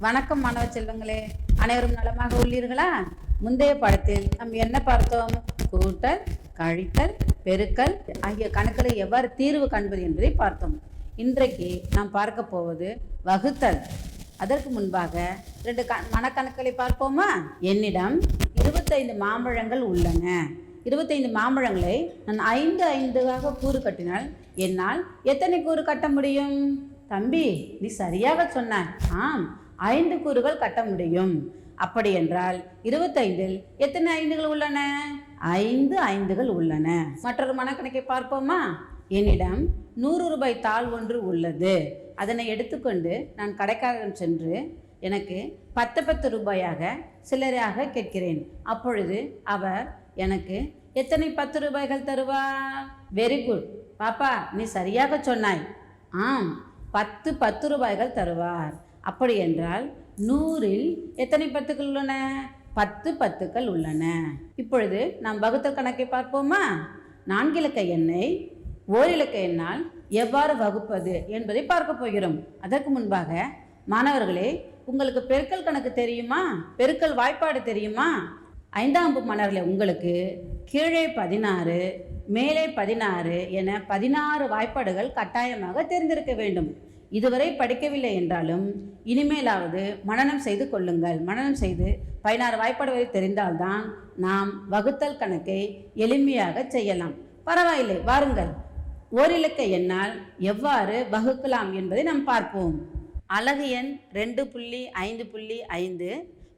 வணக்கம் மாணவ செல்வங்களே, அனைவரும் நலமாக உள்ளீர்களா? முந்தைய பாடத்தில் நாம் என்ன பார்த்தோம்? கூட்டல், கழித்தல், பெருக்கல் ஆகிய கணக்குகளை எவ்வாறு தீர்வு காண்பது என்பதை பார்த்தோம். இன்றைக்கு நாம் பார்க்க போவது வகுத்தல். அதற்கு முன்பாக 2 மனக்கணக்குகளை பார்ப்போமா? என்னிடம் 25 மாம்பழங்கள் உள்ளன. 25 மாம்பழங்களை நான் 5 கூறு கட்டினால் என்னால் எத்தனை கூறு கட்ட முடியும்? தம்பி, நீ சரியாக சொன்னாய். ஆம், 5 கூறுகள் கட்ட முடியும். அப்படி என்றால் 25இல் எத்தனை 5கள் உள்ளன? 5 5கள் உள்ளன. மற்றொரு மனக்கணக்கை பார்ப்போமா? என்னிடம் 100 ரூபாய் தாள் ஒன்று உள்ளது. அதனை எடுத்துக்கொண்டு நான் கடைக்காரரிடம் சென்று எனக்கு 10 ரூபாயாக சில்லறையாக கேட்கிறேன். அப்பொழுது அவர் எனக்கு எத்தனை 10 ரூபாய்கள் தருவார்? வெரி குட் பாப்பா, நீ சரியாக சொன்னாய். ஆம், 10 ரூபாய்கள் தருவார். அப்படி என்றால் 100இல் எத்தனை 10கள் உள்ளன? 10 10கள் உள்ளன. இப்பொழுது நாம் வகுத்தல் கணக்கை பார்ப்போமா? 4 இலக்க எண்ணை ஓரிலக்க எண்ணால் எவ்வாறு வகுப்பது என்பதை பார்க்க போகிறோம். அதற்கு முன்பாக மாணவர்களே, உங்களுக்கு பெருக்கல் கணக்கு தெரியுமா? பெருக்கல் வாய்ப்பாடு தெரியுமா? 5ஆம் வகுப்பு மாணவர்களே, உங்களுக்கு கீழே 16 மேலே 16 என 16 வாய்ப்பாடுகள் கட்டாயமாக தெரிந்திருக்க வேண்டும். இதுவரை படிக்கவில்லை என்றாலும் இனிமேலாவது மனனம் செய்து கொள்ளுங்கள். மனனம் செய்து 16 வாய்ப்பாடுகளை தெரிந்தால்தான் நாம் வகுத்தல் கணக்கை எளிமையாக செய்யலாம். பரவாயில்லை, வாருங்கள். ஓரிலக்க எண்ணால் எவ்வாறு வகுக்கலாம் என்பதை நாம் பார்ப்போம். அலகு எண் 2.5.5,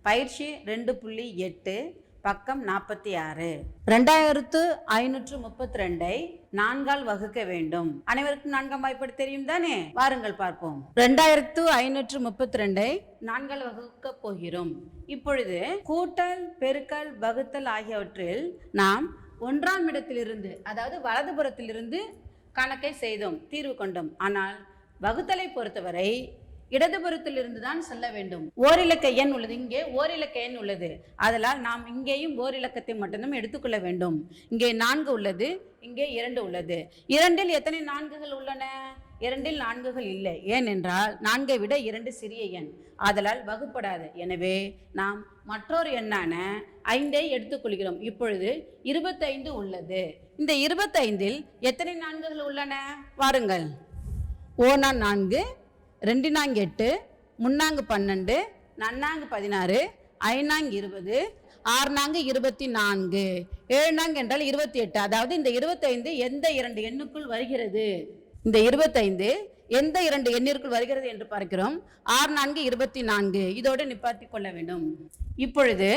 பயிற்சி 2.8, பக்கம் 46. 2532ஐ 4ஆல் வகுக்க வேண்டும். அனைவருக்கும் 4ஆம் வாய்ப்பாடு தெரியும் தானே? வாருங்கள் பார்ப்போம். 2532ஐ 4ஆல் வகுக்க போகிறோம். இப்பொழுது கூட்டல், பெருக்கல், வகுத்தல் ஆகியவற்றில் நாம் 1ஆம் இடத்திலிருந்து, அதாவது வலதுபுறத்திலிருந்து கணக்கை செய்தோம், தீர்வு கொண்டோம். ஆனால் வகுத்தலை பொறுத்தவரை இடதுபுறத்திலிருந்து தான் செல்ல வேண்டும். ஓரிலக்க எண் உள்ளது, இங்கே ஓரிலக்க எண் உள்ளது. அதனால் நாம் இங்கேயும் ஓரிலக்கத்தை மட்டும்தான் எடுத்துக்கொள்ள வேண்டும். இங்கே 4 உள்ளது, இங்கே 2 உள்ளது. 2இல் எத்தனை 4கள் உள்ளன? 2இல் 4கள் இல்லை. ஏனென்றால் 4ஐ விட 2 சிறிய எண், ஆதலால் வகுப்படாது. எனவே நாம் மற்றொரு எண்ணான 5ஐ எடுத்துக்கொள்கிறோம். இப்பொழுது 25 உள்ளது. இந்த 25இல் எத்தனை 4கள் உள்ளன? வாருங்கள். 1 4, 2 8, 3 12, 4 16, 5 20, 6 24, 7 என்றால் 28. அதாவது இந்த 25 எந்த 2 எண்ணுக்குள் வருகிறது? இந்த 25 எந்த 2 எண்ணிற்குள் வருகிறது என்று பார்க்கிறோம். 6 24, இதோடு நிப்பாட்டி கொள்ள வேண்டும். இப்பொழுது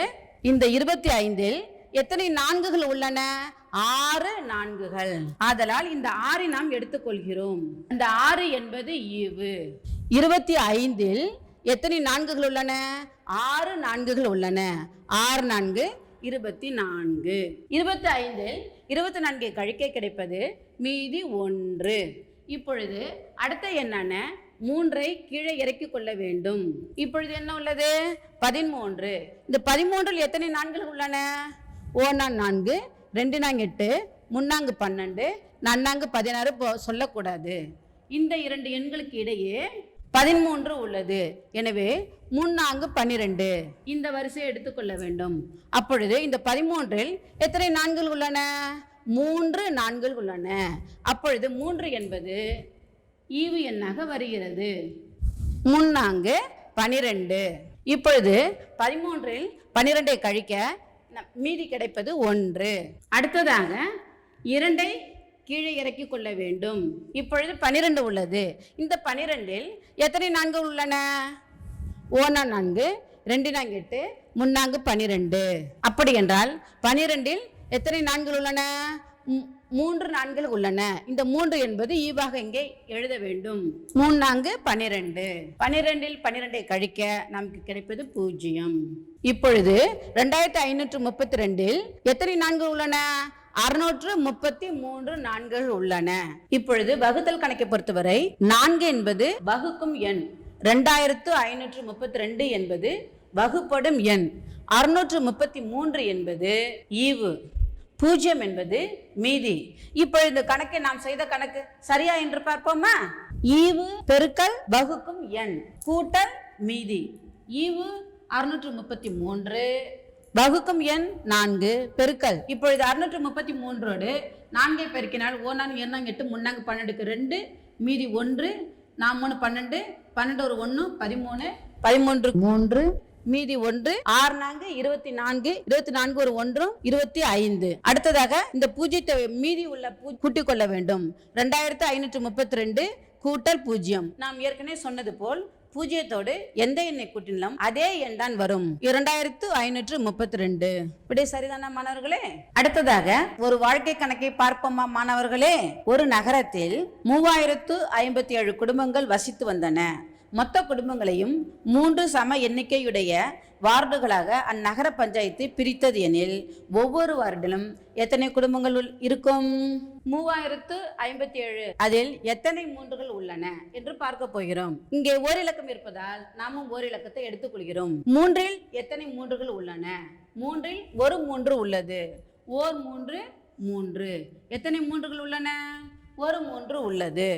இந்த 25இல் எத்தனை 4கள் உள்ளன? 6 4கள். ஆதலால் இந்த 6ஐ நாம் எடுத்துக்கொள்கிறோம். இந்த 6 என்பது ஈவு. 25இல் எத்தனை 4கள் உள்ளன? 6 4கள் உள்ளன. 6 4 24. 25இல் 24ஐ கழிக்க கிடைப்பது மீதி 1. இப்பொழுது அடுத்த எண்ணான 3ஐ கீழே இறக்கி கொள்ள வேண்டும். இப்பொழுது என்ன உள்ளது? 13. இந்த 13இல் எத்தனை 4கள் உள்ளன? 1 4, 2 8, 3 12, 4 16 சொல்லக்கூடாது. இந்த 2 எண்களுக்கு இடையே 13 உள்ளது. எனவே 3 12 இந்த வரிசையை எடுத்துக்கொள்ள வேண்டும். அப்பொழுது இந்த 13இல் எத்தனை 4கள் உள்ளன? 3 4கள் உள்ளன. அப்பொழுது 3 என்பது ஈவு எண்ணாக வருகிறது. 3 12. இப்பொழுது 13இல் 12ஐ கழிக்க மீதி கிடைப்பது 1. அடுத்ததாக 2ஐ கீழே இறக்கி கொள்ள வேண்டும். இப்பொழுது 12 உள்ளது. இந்த 12இல் எத்தனை 4கள் உள்ளன? 1 4, 2 8, 3 12. அப்படி என்றால் 12இல் எத்தனை 4கள் உள்ளன? 3 4கள் உள்ளன. இந்த 3 என்பது ஈவாக இங்கே எழுத வேண்டும். 3 12. 12இல் 12ஐ கழிக்க நமக்கு கிடைப்பது 0. இப்பொழுது 2532இல் எத்தனை 4கள் உள்ளன? 633 4கள் உள்ளன. இப்பொழுது வகுத்தல் கணக்கை பொறுத்தவரை 4 என்பது வகுக்கும் எண், 2532 என்பது வகுப்படும் எண், 633 என்பது ஈவு, 0 என்பது மீதி. இப்பொழுது இந்த கணக்கை நாம் செய்த கணக்கு சரியா என்று பார்ப்போமா? ஈவு பெருக்கல் வகுக்கும் எண் கூட்டல் மீதி. ஈவு 633 வகுக்கும் எண் 4 பெருக்கல். இப்பொழுது 633ஓடு 4 பெருக்கினால் 1 2 8 3 12க்கு 2 மீதி 1 4 12 12 ஒரு 1 13 13 3 மீதி 1 6 24 24 ஒரு 1 25. அடுத்ததாக இந்த பூஜ்ஜியத்தை மீதி உள்ள கூட்டிக் கொள்ள வேண்டும். 2532 கூட்டல் 0. நாம் ஏற்கனவே சொன்னது போல் பூஜ்ஜியத்தோடு எந்த எண்ணை கூட்டினாலும் அதே எண் தான் வரும். 2532. இப்படி சரிதானா மாணவர்களே? அடுத்ததாக ஒரு வாழ்க்கை கணக்கை பார்ப்போமா மாணவர்களே? ஒரு நகரத்தில் 3057 குடும்பங்கள் வசித்து வந்தன. மொத்த குடும்பங்களையும் 3 சம எண்ணிக்கையுடைய வார்டுகளாக அந்நகர பஞ்சாயத்து பிரித்தது எனில் ஒவ்வொரு வார்டிலும் எத்தனை குடும்பங்கள் இருக்கும்? 3057. அதில் எத்தனை மூன்றுகள் உள்ளன என்று பார்க்க போகிறோம். இங்கே ஓர் இலக்கம் இருப்பதால் நாமும் ஓர் இலக்கத்தை எடுத்துக்கொள்கிறோம். 3இல் எத்தனை மூன்றுகள் உள்ளன? 3இல் ஒரு 3 உள்ளது. ஓர் 3 3. எத்தனை மூன்றுகள் உள்ளன? ஒரு 3 உள்ளது.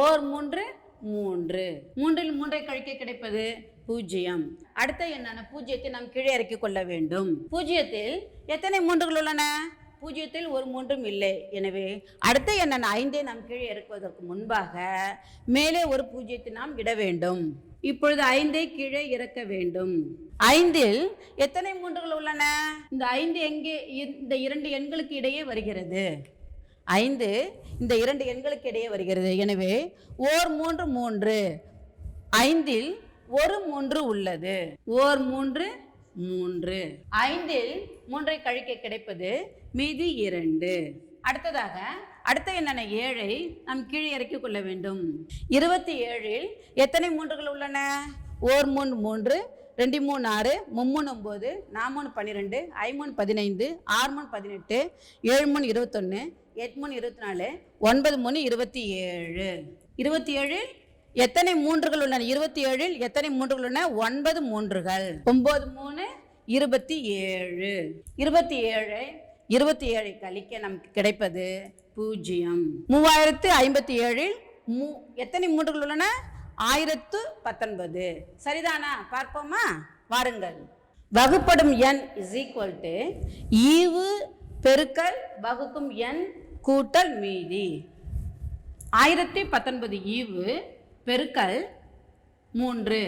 ஓர் 3 3. 3இல் 3ஐ கழிக்க கிடைப்பது 0. அடுத்த எண்ணான பூஜ்ஜியத்தை நாம் கீழே இறக்கிக் கொள்ள வேண்டும். பூஜ்ஜியத்தில் எத்தனை மூன்றுகள் உள்ளன? பூஜ்ஜியத்தில் ஒரு 3ம் இல்லை. எனவே அடுத்த எண்ணான 5ஐ நாம் கீழே இறக்குவதற்கு முன்பாக மேலே ஒரு பூஜ்ஜியத்தை நாம் இட வேண்டும். இப்பொழுது 5ஐ கீழே இறக்க வேண்டும். 5இல் எத்தனை மூன்றுகள் உள்ளன? இந்த 5 எங்கே? இந்த 2 எண்களுக்கு இடையே வருகிறது. 5 இந்த 2 எண்களுக்கு இடையே வருகிறது. எனவே ஓர் 3 3. 5இல் ஒரு 3 உள்ளது. ஓர் 3 3. 5இல் 3ஐ கழிக்க கிடைப்பது மீதி 2. அடுத்ததாக அடுத்த எண்ணான 7ஐ நாம் கீழே இறக்கிக் கொள்ள வேண்டும். 27இல் எத்தனை மூன்றுகள் உள்ளன? ஓர் 3 3. 2 3 6, 3 9, 4 12, 5 15, 6 18, 7 21, 8 24, 9 27. 27இல் எத்தனை மூன்றுகள் உள்ளன? 27இல் எத்தனை மூன்றுகள் உள்ளன? 9 மூன்றுகள். 9 27. 27ஐ கழிக்க நமக்கு கிடைப்பது 0. 3057இல் எத்தனை மூன்றுகள் உள்ளன? 1019. சரிதானா? பார்ப்போமா? வாருங்கள். வகுப்படும் எண் ஈவு பெருக்கல் வகுக்கும் எண் கூட்டல் மீதி. 1019 ஈவு பெருக்கல் 3.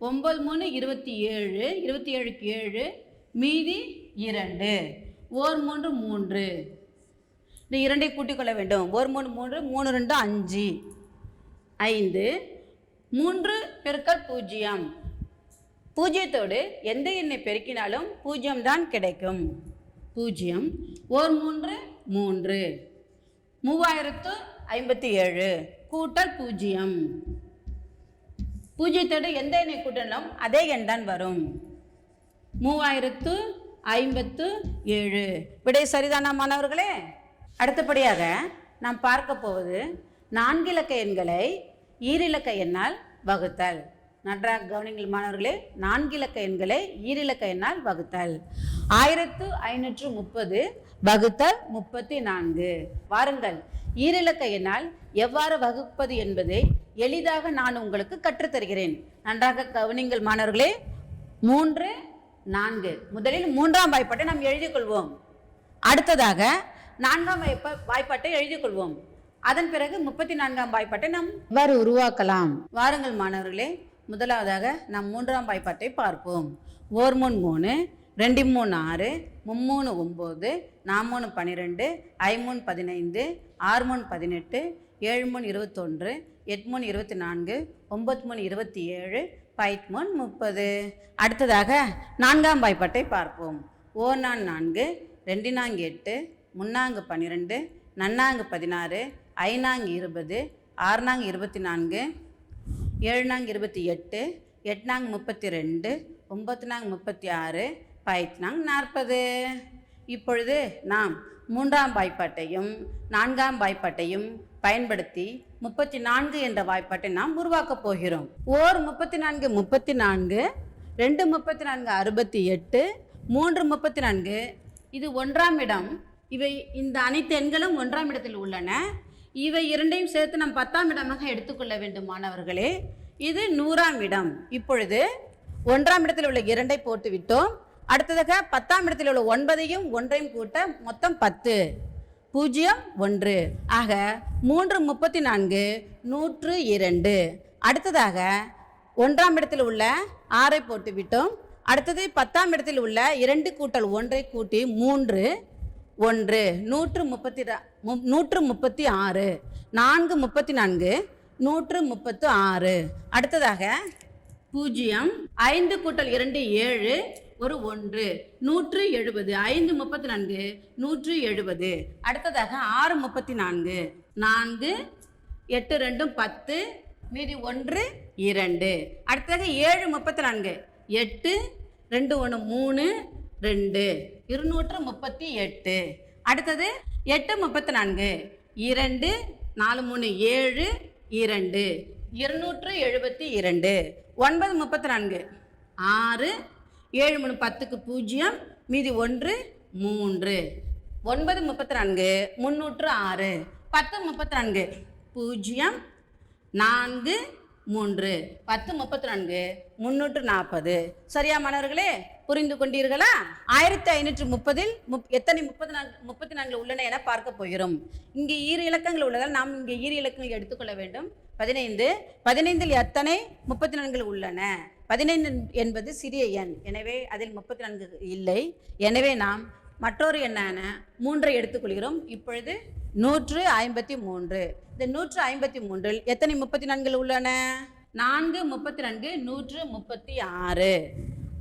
9 27. 27க்கு 7 மீதி 2. ஓர் 3 3. இந்த 2ஐ கூட்டிக் கொள்ள வேண்டும். ஓர் 3 3. 3 2 5. 5. 3 பெருக்கல் 0. பூஜ்ஜியத்தோடு எந்த எண்ணை பெருக்கினாலும் 0 தான் கிடைக்கும். 0. ஓர் 3 3. 3057 கூட்டல் 0. பூஜ்ஜியத்தோடு எந்த எண்ணை கூட்டினாலும் அதே எண் தான் வரும். 3057. விடை சரிதானா மாணவர்களே? அடுத்தபடியாக நாம் பார்க்க போவது 4 இலக்க எண்களை ஈரிலக்க எண்ணால் வகுத்தல். நன்றாக கவனிங்கள் மாணவர்களே. 4 இலக்க எண்களை ஈரிலக்க எண்ணால் வகுத்தல். 1530 வகுத்தல் 34. வாருங்கள், ஈரிலக்க எண்ணால் எவ்வாறு வகுப்பது என்பதை எளிதாக நான் உங்களுக்கு கற்றுத்தருகிறேன். நன்றாக கவனிங்கள் மாணவர்களே. 3 4. முதலில் 3ஆம் வாய்ப்பாட்டை நாம் எழுதிக் கொள்வோம். அடுத்ததாக 4ஆம் வாய்ப்பாட்டை எழுதிக் கொள்வோம். அதன் பிறகு 34ஆம் வாய்ப்பாட்டை நாம் இவ்வாறு உருவாக்கலாம். வாருங்கள் மாணவர்களே. முதலாவதாக நாம் 3ஆம் வாய்ப்பாட்டை பார்ப்போம். ஓர் 3 3, 2 3 6, 3 9, 4 12, 5 15, 6 18, 7 21, 8 24, 9 27, 5 30. அடுத்ததாக 4ஆம் வாய்ப்பாட்டை பார்ப்போம். ஓர் 4 2 8, 3 12, 4 16, 5 20, 6 24, 7 28, 8 32, 9 36, 5 40. இப்பொழுது நாம் 3ஆம் வாய்ப்பாட்டையும் 4ஆம் வாய்ப்பாட்டையும் பயன்படுத்தி 34 என்ற வாய்ப்பாட்டை நாம் உருவாக்கப் போகிறோம். ஓர் 34 34, 2 34 68, 3 34. இது 1ஆம் இடம். இவை இந்த அனைத்து எண்களும் 1ஆம் இடத்தில் உள்ளன. இவை இரண்டையும் சேர்த்து நாம் 10ஆம் இடமாக எடுத்துக்கொள்ள வேண்டும் மாணவர்களே. இது 100ஆம் இடம். இப்பொழுது ஒன்றாம் இடத்தில் உள்ள 2ஐ போட்டு விட்டோம். அடுத்ததாக 10ஆம் இடத்தில் உள்ள 9ஐயும் 1ஐயும் கூட்ட மொத்தம் 10. 0 1. ஆக 3 34 102. அடுத்ததாக ஒன்றாம் இடத்தில் உள்ள 6ஐ போட்டு விட்டோம். அடுத்தது 10ஆம் இடத்தில் உள்ள 2 கூட்டல் 1ஐ கூட்டி 3 1 136. 4 34 136. அடுத்ததாக 0 5 கூட்டல் 2 7 ஒரு 1 170. 5 34 170. அடுத்ததாக 6 34 4 8 2 10 மீதி 1 2. அடுத்ததாக 7 34 8 2 1 3 2 238. அடுத்தது 8 34 2 4 3 7 2 272. 9 34 6 7 3 10க்கு 0 மீதி 1 3. 9 34 306. 10 34 0 4 3. 10 34 340. சரியா மாணவர்களே, புரிந்து கொண்டீர்களா? 1530இல் எத்தனை 34 உள்ளன என பார்க்க போகிறோம். இங்கே ஈரு இலக்கங்கள் உள்ளதால் நாம் இங்கே ஈரு இலக்கங்கள் எடுத்துக்கொள்ள வேண்டும். 15 15இல் எத்தனை 34 உள்ளன? 15 என்பது சிறிய எண், எனவே அதில் 34 இல்லை. எனவே நாம் மற்றொரு எண்ணான 3ஐ எடுத்துக்கொள்கிறோம். இப்பொழுது 153. இந்த 153இல் எத்தனை 34 உள்ளன? 4 34 136.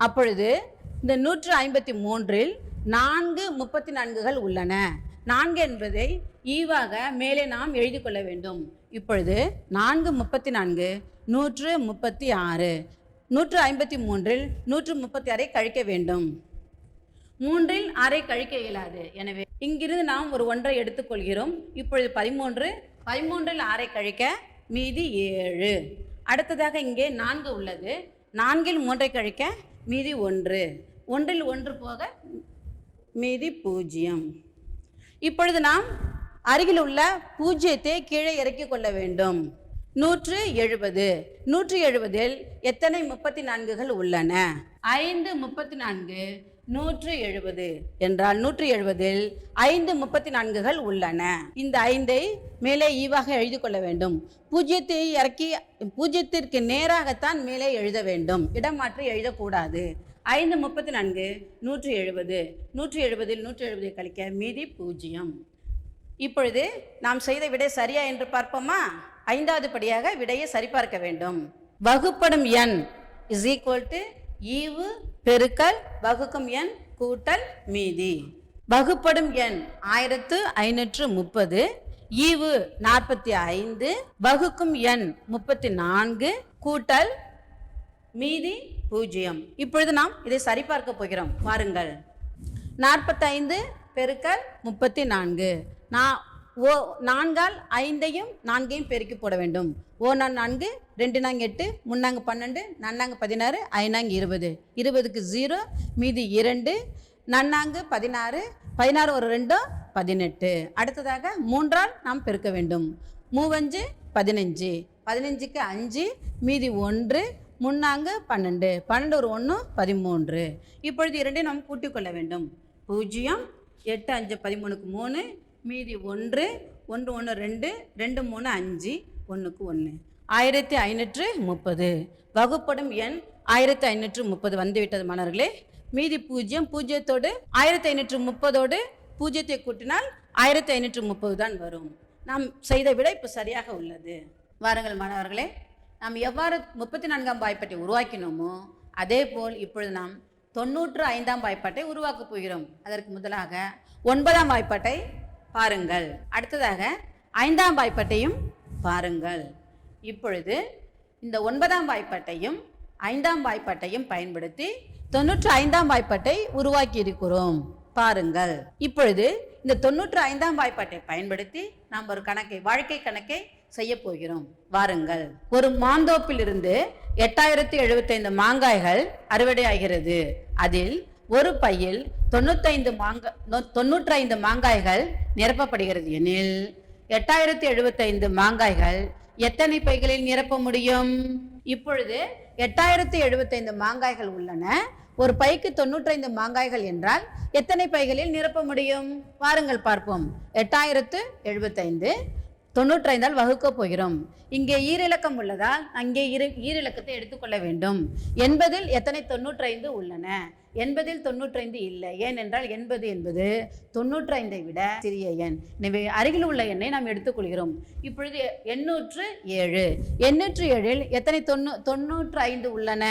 அப்பொழுது இந்த 153இல் 4 34கள் உள்ளன. 4 என்பதை ஈவாக மேலே நாம் எழுதி கொள்ள வேண்டும். இப்பொழுது 4 34 136. 153இல் 136ஐ கழிக்க வேண்டும். 3இல் 6ஐ கழிக்க இயலாது. எனவே இங்கிருந்து நாம் ஒரு 1ஐ எடுத்துக்கொள்கிறோம். இப்பொழுது 13 13இல் 6ஐ கழிக்க மீதி 7. அடுத்ததாக இங்கே 4 உள்ளது. 4இல் 3ஐ கழிக்க மீதி 1. 1இல் 1 போக மீதி 0. இப்பொழுது நாம் அருகில் உள்ள 0ஐ கீழே இறக்கிக் கொள்ள வேண்டும். 170. 170இல் எத்தனை 34கள் உள்ளன? 5 34 170 என்றால் 170இல் 5 34கள் உள்ளன. இந்த 5ஐ மேலே ஈவாக எழுதி கொள்ள வேண்டும். 0ஐ இறக்கி 0ற்கு நேராகத்தான் மேலே எழுத வேண்டும், இடம் மாற்றி எழுதக்கூடாது. 5 34 170. 170இல் 170ஐ கழிக்க மீதி 0. இப்பொழுது நாம் செய்த விடை சரியா என்று பார்ப்போமா? 5வது படியாக விடையை சரிபார்க்க வேண்டும். வகுப்படும் எண் இஸ் ஈக்குவல் டு ஈவு பெருக்கல் வகுக்கும் எண் கூட்டல் மீதி. வகுப்படும் எண் 1530, ஈவு 45, வகுக்கும் எண் 34 கூட்டல் மீதி 0. இப்பொழுது நாம் இதை சரிபார்க்க போகிறோம். பாருங்கள், 45 பெருக்கல் 34. நான்கால் 5ஐயும் 4ஐயும் பெருக்கி போட வேண்டும். 1 4 2 4 8 3 12 4 16 5 20. 20க்கு 0 மீதி 2. 4 16 16 ஒரு 2 18. அடுத்ததாக 3ஆல் நாம் பெருக்க வேண்டும். 3 5 15க்கு 5 மீதி 1 3 12 12 ஒரு 1 13. இப்பொழுது 2ஐ நாம் கூட்டிக் கொள்ள வேண்டும். 0 8 5 13க்கு 3 மீதி 1 1 1 2 2 3 5 1க்கு 1. 1530. வகுப்படும் எண் 1530 வந்துவிட்டது மாணவர்களே. மீதி 0. 0த்தோடு 1530ஓடு 0ஐ கூட்டினால் 1530 தான் வரும். நாம் செய்த விட இப்போ சரியாக உள்ளது. வாருங்கள் மாணவர்களே, நாம் எவ்வாறு 34ஆம் வாய்ப்பாட்டை உருவாக்கினோமோ அதே போல் இப்பொழுது நாம் 95ஆம் வாய்ப்பாட்டை உருவாக்கப் போகிறோம். அதற்கு முதலாக 9ஆம் வாய்ப்பாட்டை பாருங்கள். அடுத்ததாக 5ஆம் வாய்ப்பாட்டையும் பாருங்கள். இப்பொழுது இந்த 9ஆம் வாய்ப்பாட்டையும் 5ஆம் வாய்ப்பாட்டையும் பயன்படுத்தி 95ஆம் வாய்ப்பாட்டை உருவாக்கி இருக்கிறோம். பாருங்கள், இப்பொழுது இந்த 95ஆம் வாய்ப்பாட்டை பயன்படுத்தி நாம் ஒரு வாழ்க்கை கணக்கை செய்ய போகிறோம். வாருங்கள். ஒரு மாந்தோப்பில் இருந்து 8075 மாங்காய்கள் அறுவடை ஆகிறது. அதில் ஒரு பையில் 95 மாங்காய்கள் நிரப்பப்படுகிறது எனில் 8075 மாங்காய்கள் எத்தனை பைகளில் நிரப்ப முடியும்? இப்பொழுது 8075 மாங்காய்கள் உள்ளன. ஒரு பைக்கு 95 மாங்காய்கள் என்றால் எத்தனை பைகளில் நிரப்ப முடியும்? வாருங்கள் பார்ப்போம். 8075 95ஆல் வகுக்கப் போகிறோம். இங்கே ஈரிலக்கம் உள்ளதால் அங்கே ஈரிலக்கத்தை எடுத்துக்கொள்ள வேண்டும். 80இல் எத்தனை 95 உள்ளன? 80இல் 95 இல்லை. ஏனென்றால் 80 என்பது 95ஐ விட சிறிய எண். எனவே அருகில் உள்ள எண்ணை நாம் எடுத்துக்கொள்கிறோம். இப்பொழுது 807. 807இல் எத்தனை 95 உள்ளன?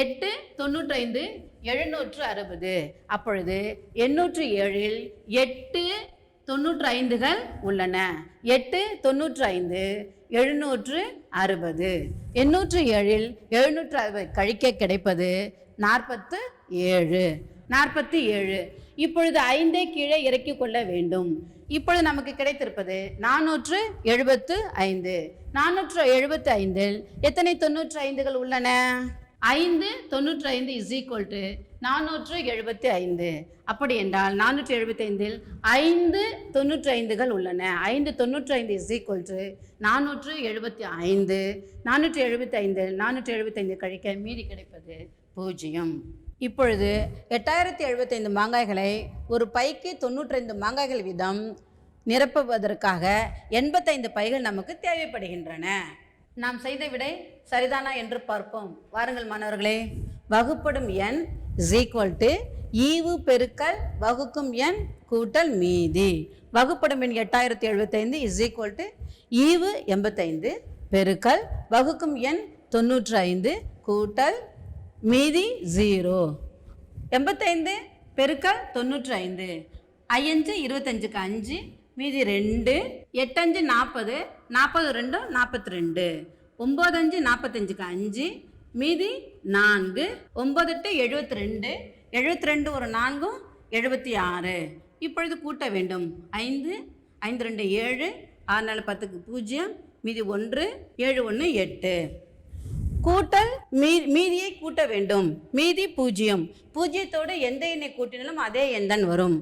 8 95 760. அப்பொழுது 807இல் 8 95கள் உள்ளன. 8 95 760. 807இல் 760 கழிக்க கிடைப்பது 47. 47. இப்பொழுது 5ஐ கீழே இறக்கிக் கொள்ள வேண்டும். இப்பொழுது நமக்கு கிடைத்திருப்பது 475. 475இல் எத்தனை 95கள் உள்ளன? 5 95 இஸ் ஈக்குவல் டு 475. அப்படி என்றால் 475இல் 5 95கள் உள்ளன. 5 95 இஸ் ஈக்குவல் டு 475. 475இல் 475 கழிக்க மீதி கிடைப்பது 0. இப்பொழுது 8075 மாங்காய்களை ஒரு பைக்கு 95 மாங்காய்கள் வீதம் நிரப்புவதற்காக 85 பைகள் நமக்கு தேவைப்படுகின்றன. நாம் செய்த விடை சரிதானா என்று பார்ப்போம். வாருங்கள் மாணவர்களே. வகுப்படும் எண் இஸ் ஈக்குவல் டு ஈவு பெருக்கல் வகுக்கும் எண் கூட்டல் மீதி. வகுப்படும் எண் 8075 இஸ் ஈக்குவல் டு ஈவு 85 பெருக்கல் வகுக்கும் எண் 95 கூட்டல் மீதி 0. 85 பெருக்கல் 95. 5 25க்கு 5 மீதி 2. 8 5 40. 40 2 42. 9 5 45க்கு 5 மீதி 4. 9 8 72. 72 ஒரு 4 76. இப்பொழுது கூட்ட வேண்டும். 5 5 2 7. 6 4 10க்கு 0 மீதி 1. 7 1 8. கூட்டல் மீதியை கூட்ட வேண்டும். மீதி 0. பூஜ்ஜியத்தோடு எந்த எண்ணை கூட்டினாலும் அதே எண் தான் வரும்.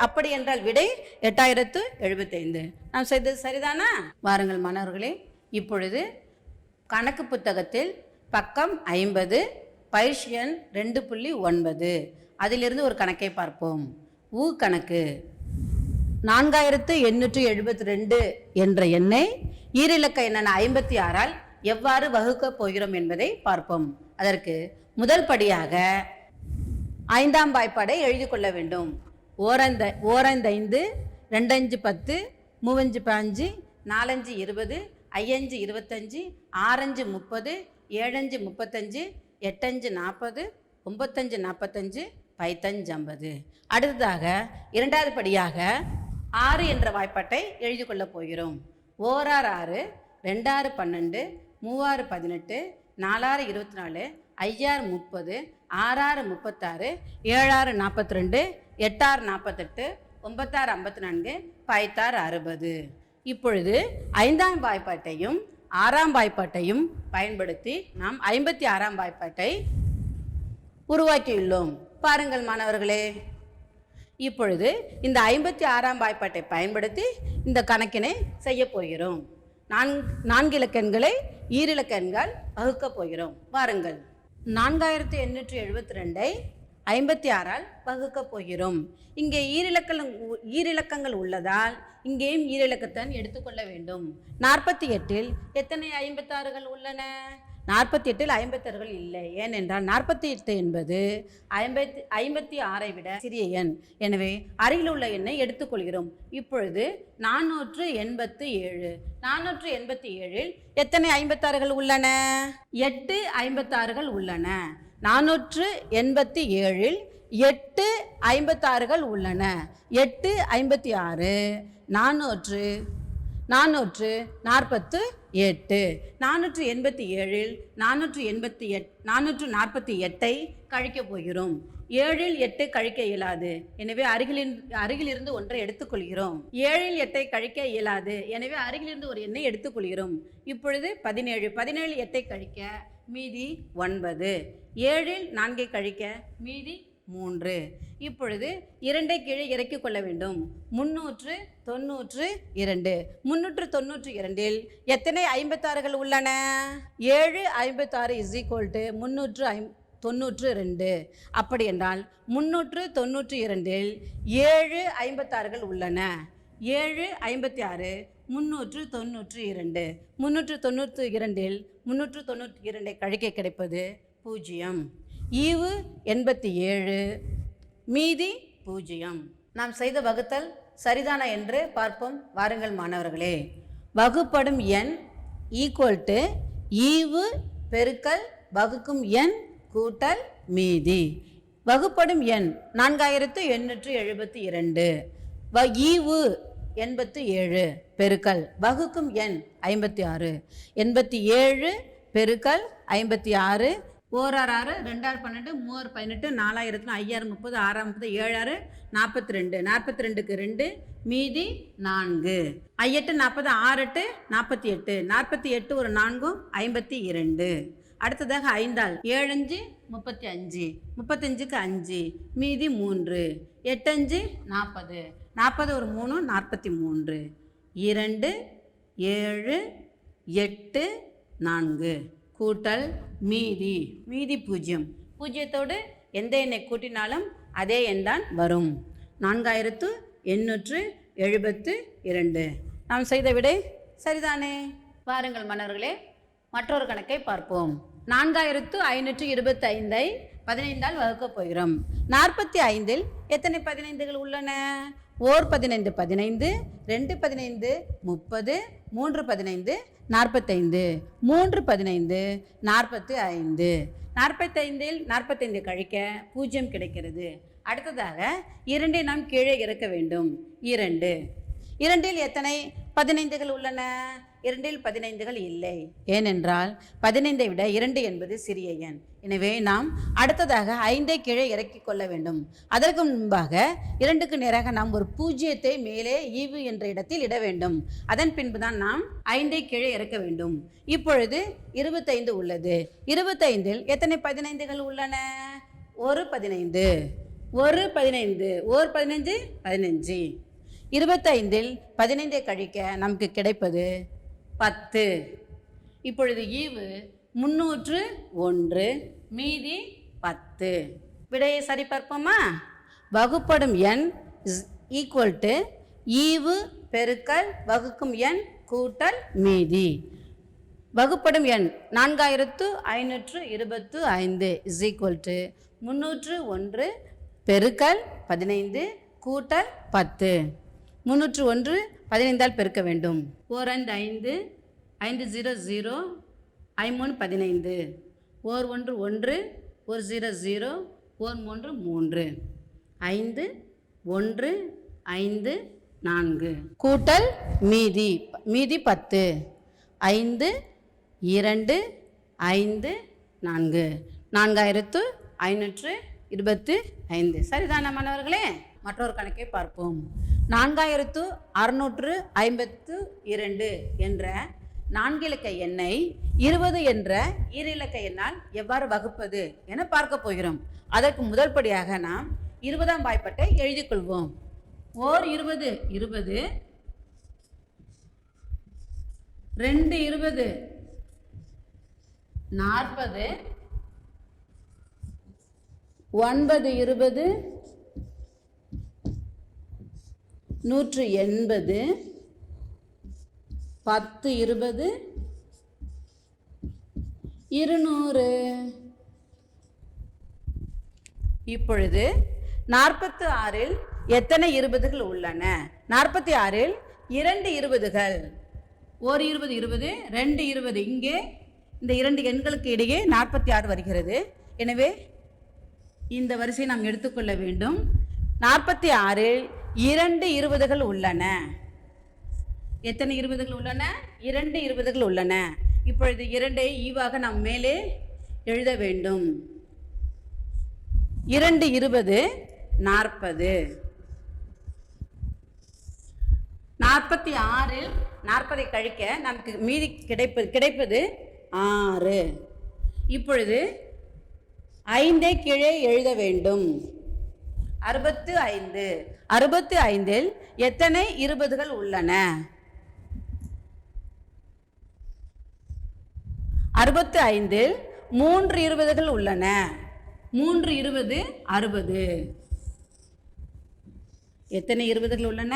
அப்படி என்றால் விடை 8075. நாம் செய்தது சரிதானா? வாருங்கள் மாணவர்களே. இப்பொழுது கணக்கு புத்தகத்தில் பக்கம் 50 பயிற்சி எண் 2.9 அதிலிருந்து ஒரு கணக்கை பார்ப்போம். கணக்கு 4872 என்ற எண்ணை ஈரிலக்க எண்ணான 56ஆல் எவ்வாறு வகுக்கப் போகிறோம் என்பதை பார்ப்போம். அதற்கு முதல் படியாக 5ஆம் வாய்ப்பாடை எழுதி கொள்ள வேண்டும். 4 5 2 5 10 3 5 4 5 20 5 25 6 30 7 35 8 40 9 45 15 50. அடுத்ததாக இரண்டாவது படியாக 6 என்ற வாய்ப்பாட்டை எழுதி கொள்ளப் போகிறோம். 1 6 2 6 12 3 18 4 24 5 30 6 36 7 42 8 48 9 54 5 60. இப்பொழுது 5ஆம் வாய்ப்பாட்டையும் 6ஆம் வாய்ப்பாட்டையும் பயன்படுத்தி நாம் 56ஆம் வாய்ப்பாட்டை உருவாக்கியுள்ளோம். பாருங்கள் மாணவர்களே. இப்பொழுது இந்த 56ஆம் வாய்ப்பாட்டை பயன்படுத்தி இந்த கணக்கினை செய்ய போகிறோம். 4 இலக்க எண்களை ஈரிலக்க எண்கள் வகுக்கப் போகிறோம். வாருங்கள். 4872ஐ 56ஆல் வகுக்கப் போகிறோம். இங்கே ஈரிலக்கங்கள் உள்ளதால் இங்கேயும் ஈரிலக்கத்தான் எடுத்துக்கொள்ள வேண்டும். 48இல் எத்தனை 56கள் உள்ளன? 48இல் 56கள் இல்லை. ஏனென்றால் 48 என்பது 56ஐ விட சிறிய எண். எனவே அருகில் உள்ள எண்ணை எடுத்துக்கொள்கிறோம். இப்பொழுது 487. 487இல் எத்தனை 56கள் உள்ளன? 8 56கள் உள்ளன. 487இல் 8 56கள் உள்ளன. 8 56 448. 487இல் 448ஐ கழிக்கப் போகிறோம். 7இல் 8 கழிக்க இயலாது. எனவே அருகிலிருந்து ஒன்றை எடுத்துக்கொள்கிறோம். 7இல் 8ஐ கழிக்க இயலாது. எனவே அருகிலிருந்து ஒரு எண்ணை எடுத்துக்கொள்கிறோம். இப்பொழுது 17. 17இல் 8ஐ கழிக்க மீதி 9. 7இல் 4ஐ கழிக்க மீதி 3. இப்பொழுது 2 கீழே இறக்கிக் கொள்ள வேண்டும். 392. 392 எத்தனை 56கள் உள்ளன? 7 56 = 392. அப்படி என்றால் 392 7 56கள் உள்ளன. 7 56 392. 392 392 கழிக்க கிடைப்பது 0. ஈவு 87, மீதி 0. நாம் செய்த வகுத்தல் சரிதானா என்று பார்ப்போம். வாருங்கள் மாணவர்களே. வகுப்படும் எண் = ஈவு பெருக்கல் வகுக்கும் எண் கூட்டல் மீதி. வகுப்படும் எண் 4872. ஈவு 87 பெருக்கல் வகுக்கும் எண் 56. 87 பெருக்கல் 56. 1 6 2 12 3 18 4 5 30 6 30 7 42. 42க்கு 2 மீதி 4. 8 40 6 8 48 ஒரு 4 52. அடுத்ததாக 5 ஆல் 7 5 35. 35க்கு 5 மீதி 3. 8 5 40. 40 ஒரு 3 43. 2 7 8 4 கூட்டல் மீதி 0. பூஜ்ஜியத்தோடு எந்த எண்ணை கூட்டினாலும் அதே எண் தான் வரும். 4872. நாம் செய்த விடை சரிதானே? பாருங்கள் மாணவர்களே, மற்றொரு கணக்கை பார்ப்போம். 4525 15ஆல் வகுக்கப் போகிறோம். 45இல் எத்தனை 15கள் உள்ளன? 1 15 15, 2 15 30, 3 15 45, 3 15 45. 45இல் 45 கழிக்க 0 கிடைக்கிறது. அடுத்ததாக 2ஐ நாம் கீழே இறக்க வேண்டும். 2. 2இல் எத்தனை 15கள் உள்ளன? 2இல் 15கள் இல்லை. ஏனென்றால் 15ஐ விட 2 என்பது சிறிய எண். எனவே நாம் அடுத்ததாக 5ஐ கீழே இறக்கிக் கொள்ள வேண்டும். அதற்கு முன்பாக 2க்கு நேராக நாம் ஒரு பூஜ்ஜியத்தை மேலே ஈவு என்ற இடத்தில் இட வேண்டும். அதன் பின்புதான் நாம் 5ஐ கீழே இறக்க வேண்டும். இப்பொழுது 25 உள்ளது. 25இல் எத்தனை 15கள் உள்ளன? 1 15. 1 15 1 15 15. 25இல் 15ஐ கழிக்க நமக்கு கிடைப்பது 10. இப்பொழுது ஈவு 301, மீதி 10. விடையை சரிபார்ப்போமா? வகுப்படும் எண் = ஈவு பெருக்கல் வகுக்கும் எண் கூட்டல் மீதி. வகுப்படும் எண் 4525 = 301 பெருக்கல் 15 கூட்டல் 10. 301 15ஆல் பெருக்க வேண்டும். 4 5 5 0 0 5 3 15. 1 1 1 1 0 0 1 3 3 5 1 5 4 கூட்டல் மீதி 10. 5 2 5 4 4525. சரிதான மாணவர்களே? மற்றொரு கணக்கை பார்ப்போம். 4652 என்ற 4 இலக்க எண்ணை 20 என்ற 2 இலக்க எண்ணால் எவ்வாறு வகுப்பது என பார்க்க போகிறோம். அதற்கு முதல் படியாக நாம் 20ஆம் வாய்ப்பாட்டை எழுதிக் கொள்வோம். 20 20, 2 20 40, 9 20 180, 10 20 200. இப்பொழுது 46இல் எத்தனை 20கள் உள்ளன? 46இல் 2 20கள். 1 20 20, 2 20. இங்கே இந்த 2 எண்களுக்கு இடையே 46 வருகிறது. எனவே இந்த வரிசையை நாம் எடுத்துக்கொள்ள வேண்டும். 46இல் 2 20கள் உள்ளன. எத்தனை 20கள் உள்ளன? 2 20கள் உள்ளன. இப்பொழுது 2ஐ ஈவாக நாம் மேலே எழுத வேண்டும். 2 20 40. 46இல் 40ஐ கழிக்க நமக்கு மீதி கிடைப்பது 6. இப்பொழுது 5ஐ கீழே எழுத வேண்டும். 65. 65இல் எத்தனை 20கள் உள்ளன? 65இல் 3 20கள் உள்ளன. 3 20 60. எத்தனை 20கள் உள்ளன?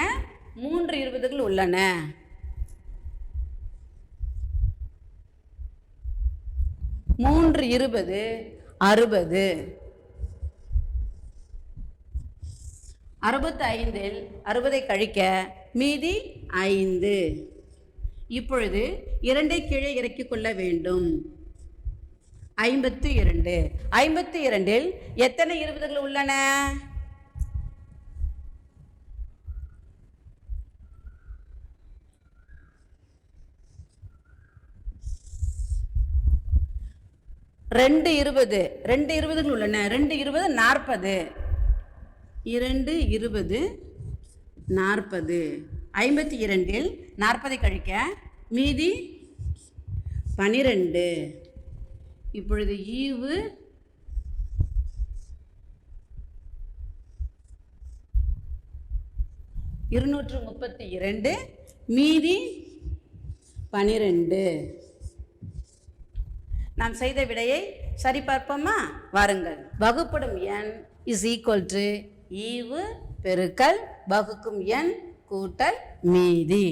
3 20கள் உள்ளன. 3 20 60. 65இல் 60ஐ கழிக்க மீதி 5. இப்பொழுது 2ஐ கீழே இறக்கிக் கொள்ள வேண்டும். 52. 52இல் எத்தனை 20கள் உள்ளன? 2 20. 2 20கள் உள்ளன. 2 20 40. 2 20 40. 52இல் 40ஐ கழிக்க மீதி 12. இப்பொழுது ஈவு 232 மீதி 12. நாம் செய்த விடையை சரிபார்ப்போமா? வாருங்கள். வகுப்படும் எண் இஸ் ஈக்குவல் டு ஈவு பெருக்கல் வகுக்கும் எண் கூட்டல் மீதி.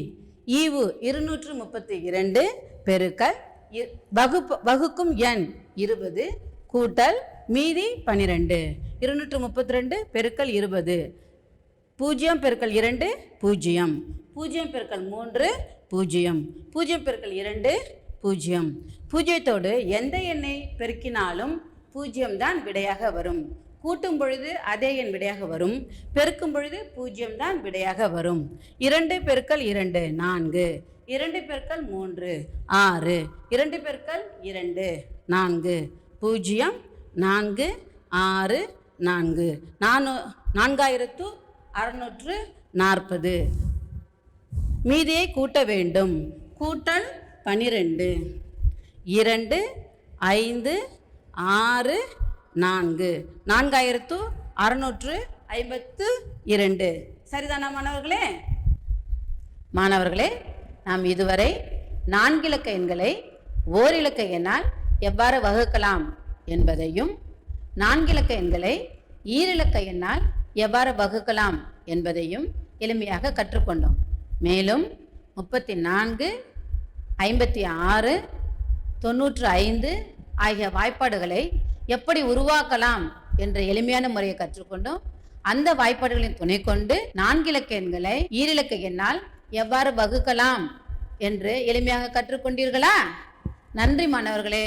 ஈவு 232 பெருக்கல் வகுக்கும் எண் 20 கூட்டல் மீதி 12. 232 பெருக்கல் 20. 0 பெருக்கல் 2 0. 0 பெருக்கல் 3 0. 0 பெருக்கல் 2 0. பூஜ்ஜியத்தோடு எந்த எண்ணை பெருக்கினாலும் 0 தான் விடையாக வரும். கூட்டும் பொழுது அதே எண் விடையாக வரும். பெருக்கும் பொழுது 0 தான் விடையாக வரும். 2 பெருக்கல் 2 4. 2 பெருக்கல் 3 6. 2 பெருக்கல் 2 4. 0 4 6 4. 4640. மீதியை கூட்ட வேண்டும். கூட்டல் 12. 2 5 6 4. 4652. சரிதானா மாணவர்களே? மாணவர்களே, நாம் இதுவரை 4 இலக்க எண்களை ஓரிலக்க எண்ணால் எவ்வாறு வகுக்கலாம் என்பதையும் 4 இலக்க எண்களை ஈரிலக்க எண்ணால் எவ்வாறு வகுக்கலாம் என்பதையும் எளிமையாக கற்றுக்கொண்டோம். மேலும் 34 56 95 ஆகிய வாய்ப்பாடுகளை எப்படி உருவாக்கலாம் என்ற எளிமையான முறையை கற்றுக்கொண்டோம். அந்த வாய்ப்பாடுகளின் துணை கொண்டு 4 இலக்க எண்களை ஈரிலக்க எண்ணால் எவ்வாறு வகுக்கலாம் என்று எளிமையாக கற்றுக்கொண்டீர்களா? நன்றி மாணவர்களே.